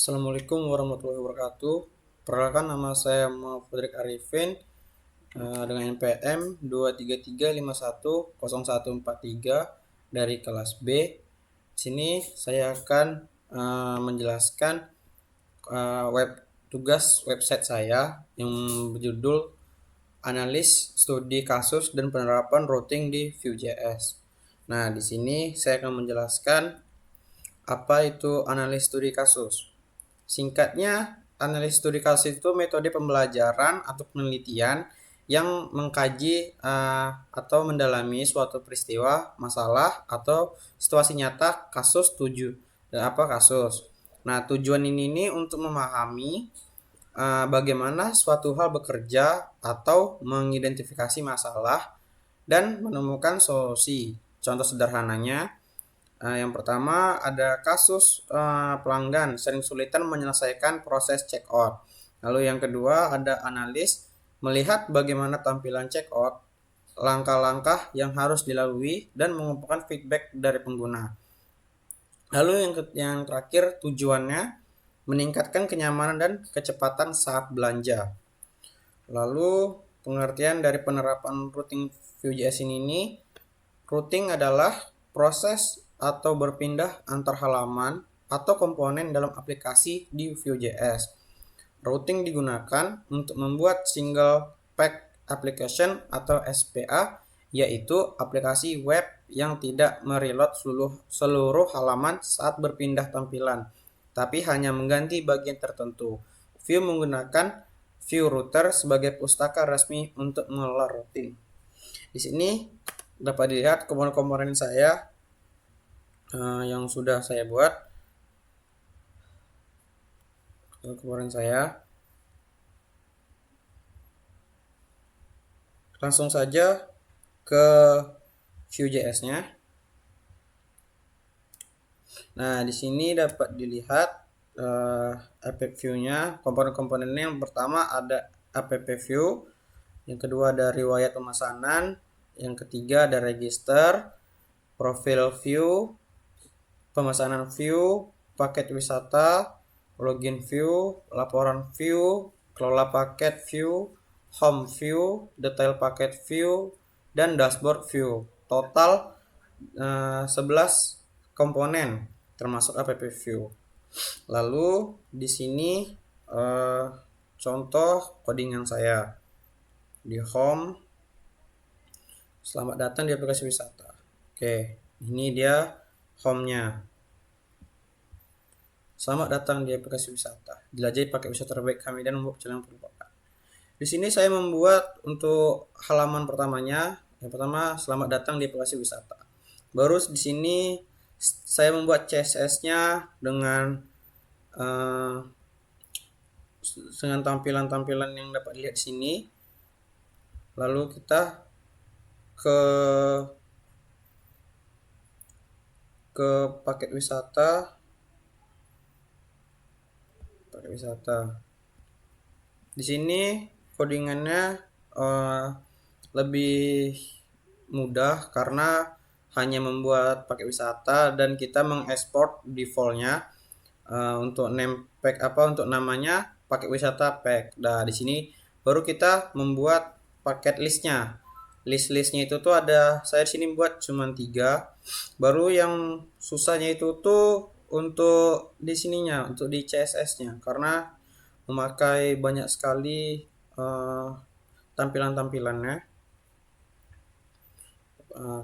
Assalamualaikum warahmatullahi wabarakatuh. Perkenalkan, nama saya Muhammad Fadrik Arifin dengan NPM 233510143 dari kelas B. Di sini saya akan menjelaskan tugas website saya yang berjudul Analis Studi Kasus dan Penerapan Routing di Vue.js. Nah, di sini saya akan menjelaskan apa itu analis studi kasus. Singkatnya, analis studi kasus itu metode pembelajaran atau penelitian yang mengkaji atau mendalami suatu peristiwa, masalah, atau situasi nyata kasus kasus. Nah, tujuan ini untuk memahami bagaimana suatu hal bekerja atau mengidentifikasi masalah dan menemukan solusi. Contoh sederhananya, yang pertama ada kasus pelanggan sering kesulitan menyelesaikan proses check out. Lalu yang kedua ada analis melihat bagaimana tampilan check out, langkah-langkah yang harus dilalui dan mengumpulkan feedback dari pengguna. Lalu yang terakhir tujuannya meningkatkan kenyamanan dan kecepatan saat belanja. Lalu pengertian dari penerapan routing Vue.js ini, routing adalah proses atau berpindah antar halaman atau komponen dalam aplikasi di Vue.js. Routing digunakan untuk membuat single page application atau SPA, yaitu aplikasi web yang tidak mereload seluruh halaman saat berpindah tampilan, tapi hanya mengganti bagian tertentu. Vue menggunakan Vue Router sebagai pustaka resmi untuk mengelola routing. Di sini dapat dilihat komponen-komponen saya yang sudah saya buat. Komponen saya. Langsung saja ke Vue.js-nya. Nah, di sini dapat dilihat app view-nya, komponen-komponennya. Yang pertama ada app view, yang kedua ada riwayat pemesanan, yang ketiga ada register, profil view, pemesanan view, paket wisata, login view, laporan view, kelola paket view, home view, detail paket view, dan dashboard view. Total 11 komponen termasuk app view. Lalu di sini contoh codingan saya di home. Selamat datang di aplikasi wisata. Oke, ini dia home-nya. Selamat datang di aplikasi wisata. Jelajahi paket wisata terbaik kami dan membuat perjalanan perubahan. Di sini saya membuat untuk halaman pertamanya. Yang pertama, selamat datang di aplikasi wisata. Baru di sini saya membuat CSS-nya dengan tampilan-tampilan yang dapat dilihat di sini. Lalu kita ke paket wisata. Di sini codingannya lebih mudah karena hanya membuat paket wisata dan kita mengekspor defaultnya untuk name pack untuk namanya paket wisata pack. Nah, di sini baru kita membuat paket listnya. Listnya itu tuh ada, saya di sini buat cuma 3. Baru yang susahnya itu tuh untuk di sininya, untuk di CSS-nya, karena memakai banyak sekali tampilan-tampilannya.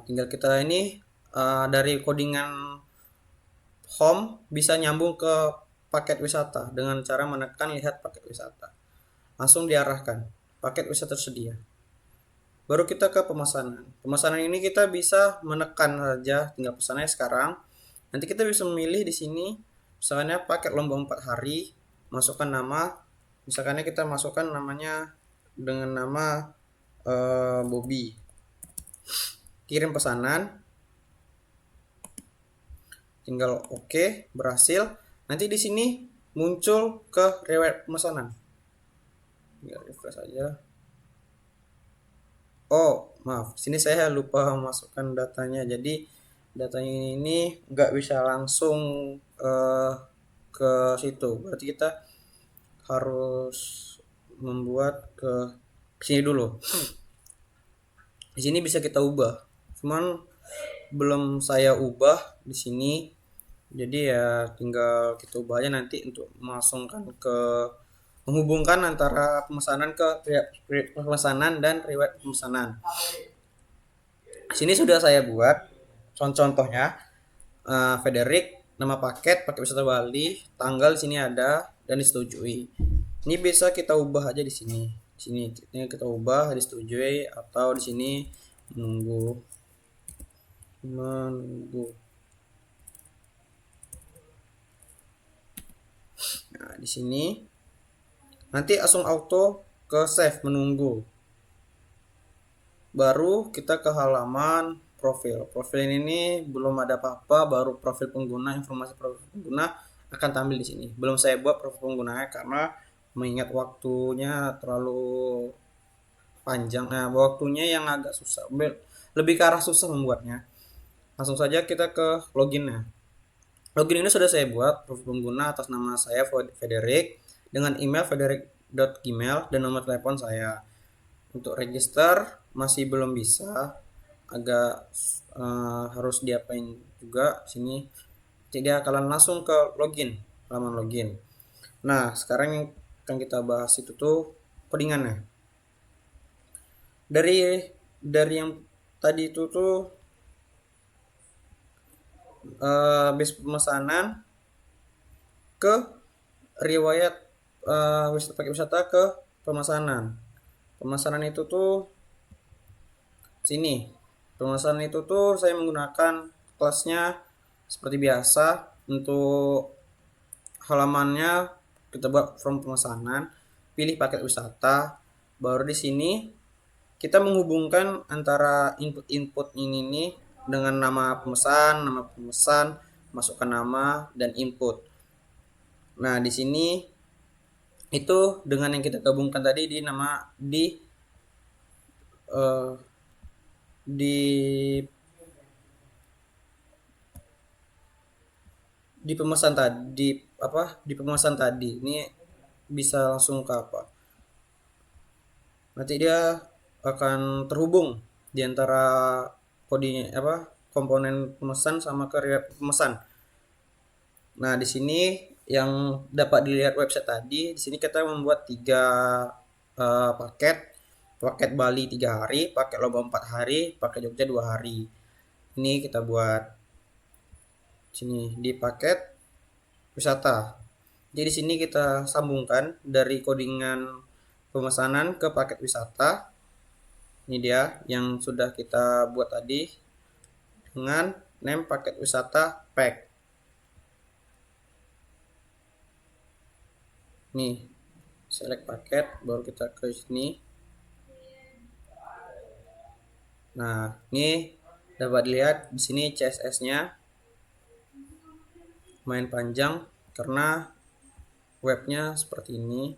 Tinggal kita ini dari codingan home bisa nyambung ke paket wisata dengan cara menekan lihat paket wisata. Langsung diarahkan paket wisata tersedia. Baru kita ke pemesanan. Pemesanan ini kita bisa menekan saja, tinggal pesannya sekarang. Nanti kita bisa memilih di sini, misalnya paket lomba 4 hari, masukkan nama. Misalkan kita masukkan namanya dengan nama Bobby. Kirim pesanan. Tinggal oke, berhasil. Nanti di sini muncul ke riwayat pemesanan. Tinggal refresh saja. Oh, maaf, sini saya lupa memasukkan datanya. Jadi datanya ini nggak bisa langsung ke situ. Berarti kita harus membuat ke sini dulu. Di sini bisa kita ubah. Cuman belum saya ubah di sini. Jadi ya tinggal kita ubah aja nanti untuk memasukkan ke menghubungkan antara pemesanan ke pemesanan dan riwayat pemesanan. Sini sudah saya buat contohnya. Frederick, nama paket pakai wisata Bali, tanggal di sini ada dan disetujui. Ini bisa kita ubah aja di sini. Di sini ini kita ubah disetujui atau di sini menunggu. Nah, di sini nanti langsung auto ke save menunggu. Baru kita ke halaman profil. Profil ini belum ada apa-apa, baru profil pengguna, informasi profil pengguna akan tampil di sini. Belum saya buat profil penggunanya karena mengingat waktunya terlalu panjang. Nah, waktunya yang agak susah, lebih ke arah susah membuatnya. Langsung saja kita ke loginnya. Login ini sudah saya buat, profil pengguna atas nama saya Frederick dengan email frederick.gmail dan nomor telepon saya. Untuk register masih belum bisa, agak harus diapain juga sini. Jadi kalian langsung ke login, halaman login. Nah, sekarang yang akan kita bahas itu tuh codingannya. Dari yang tadi itu tuh base pemesanan ke riwayat pakai wisata ke pemesanan. Pemesanan itu tuh sini. Pemesanan itu tuh saya menggunakan kelasnya seperti biasa. Untuk halamannya kita buat from pemesanan, pilih paket wisata, baru di sini kita menghubungkan antara input ini nih dengan nama pemesan, masukkan nama dan input. Nah, di sini itu dengan yang kita gabungkan tadi di nama uh, di pemesan tadi di pemesan tadi ini bisa langsung ke apa, nanti dia akan terhubung di antara kodenya komponen pemesan sama ke pemesan. Nah, di sini yang dapat dilihat website tadi, di sini kita membuat 3 paket Bali 3 hari, paket Lombok 4 hari, paket Jogja 2 hari. Ini kita buat sini di paket wisata. Jadi di sini kita sambungkan dari codingan pemesanan ke paket wisata. Ini dia yang sudah kita buat tadi dengan name paket wisata pack. Nih, select paket, baru kita ke sini. Nah, ini dapat dilihat di sini CSS-nya main panjang karena webnya seperti ini.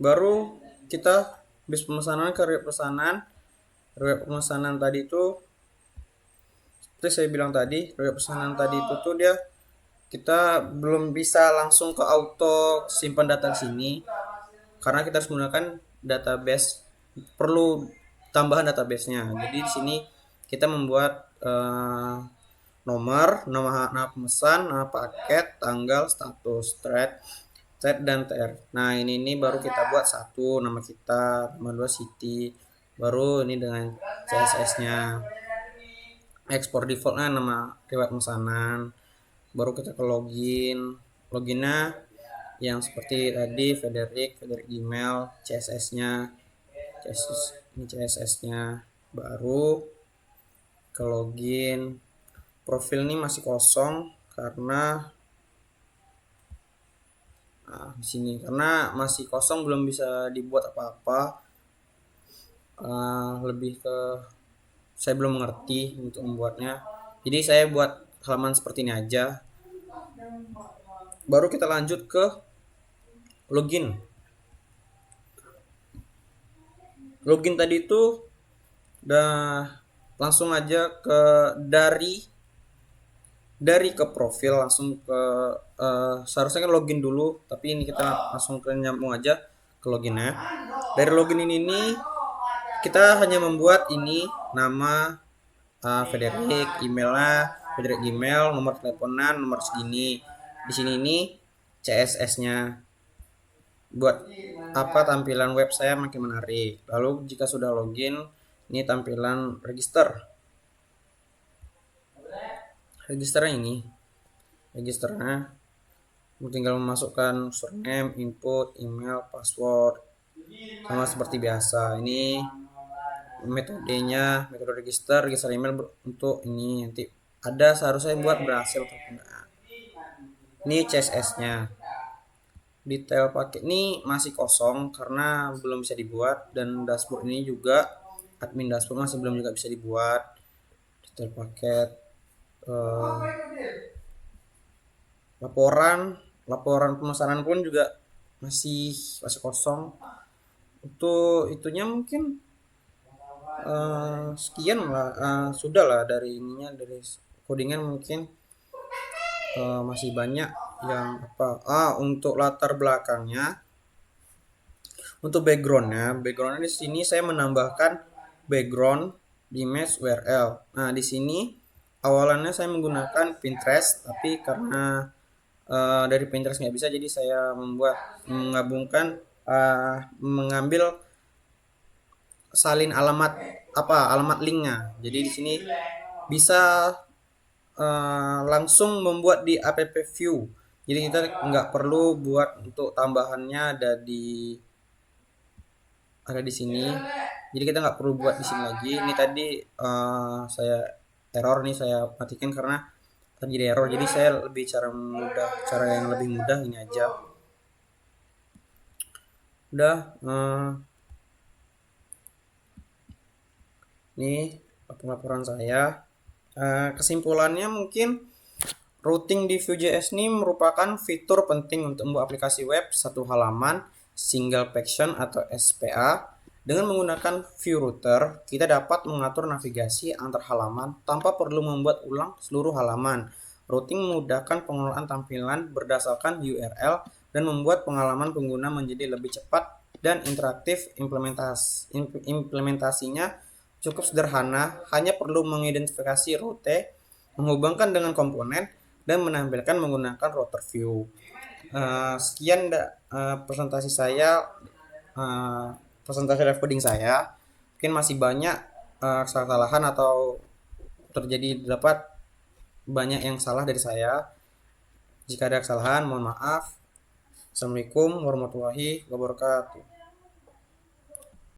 Baru kita bis pemesanan ke riwayat pemesanan tadi itu seperti saya bilang tadi, riwayat pemesanan tadi itu tuh dia kita belum bisa langsung ke auto simpan data di sini karena kita harus menggunakan database, perlu tambahan database-nya. Jadi di sini kita membuat nama pemesan, nama paket, tanggal, status, thread dan tr. Nah, ini baru kita buat satu nama kita, nama 2 city, baru ini dengan CSS-nya. Ekspor defaultnya nama riwayat pemesanan. Baru kita ke loginnya yang seperti tadi Frederick Gmail, CSS-nya, ini CSS-nya. Baru ke login. Profil ini masih kosong karena di sini karena masih kosong belum bisa dibuat apa-apa. Lebih ke saya belum mengerti untuk membuatnya. Jadi saya buat halaman seperti ini aja. Baru kita lanjut ke login. Login tadi itu udah langsung aja ke dari dari ke profil langsung ke seharusnya kan login dulu, tapi ini kita langsung ke nyambung aja ke loginnya. Dari login ini kita hanya membuat ini nama Frederick, emailnya Frederick email, nomor teleponan, nomor segini. Di sini ini CSS-nya buat apa tampilan web saya makin menarik. Lalu jika sudah login, ini tampilan register. Registernya ini, registernya tinggal memasukkan username, input, email, password, sama seperti biasa. Ini metodenya, metode register, register email untuk ini nanti ada seharusnya buat berhasil atau enggak. Ini CSS-nya. Detail paket ini masih kosong karena belum bisa dibuat, dan dashboard ini juga admin dashboard masih belum juga bisa dibuat. Detail paket laporan pemesanan pun juga masih kosong. Untuk itunya mungkin sekian lah, sudah lah dari ininya, dari codingan mungkin masih banyak yang apa. Untuk latar belakangnya, untuk backgroundnya di sini saya menambahkan background di image URL. Nah, di sini awalannya saya menggunakan Pinterest, tapi karena dari Pinterest nggak bisa, jadi saya mengambil salin alamat linknya. Jadi di sini bisa langsung membuat di app view. Jadi kita nggak perlu buat untuk tambahannya ada di sini. Jadi kita nggak perlu buat di sini lagi. Ini tadi saya error nih, saya matikan karena tadi ada error. Jadi saya lebih cara yang lebih mudah ini aja. Udah, ini laporan saya. Kesimpulannya mungkin routing di Vue.js ini merupakan fitur penting untuk membuat aplikasi web satu halaman single section atau SPA. Dengan menggunakan Vue Router, kita dapat mengatur navigasi antar halaman tanpa perlu membuat ulang seluruh halaman. Routing memudahkan pengelolaan tampilan berdasarkan URL dan membuat pengalaman pengguna menjadi lebih cepat dan interaktif. Implementasinya cukup sederhana, hanya perlu mengidentifikasi route, menghubungkan dengan komponen, dan menampilkan menggunakan router view. Sekian presentasi saya, presentasi live coding saya. Mungkin masih banyak kesalahan atau dapat banyak yang salah dari saya. Jika ada kesalahan, mohon maaf. Assalamualaikum warahmatullahi wabarakatuh.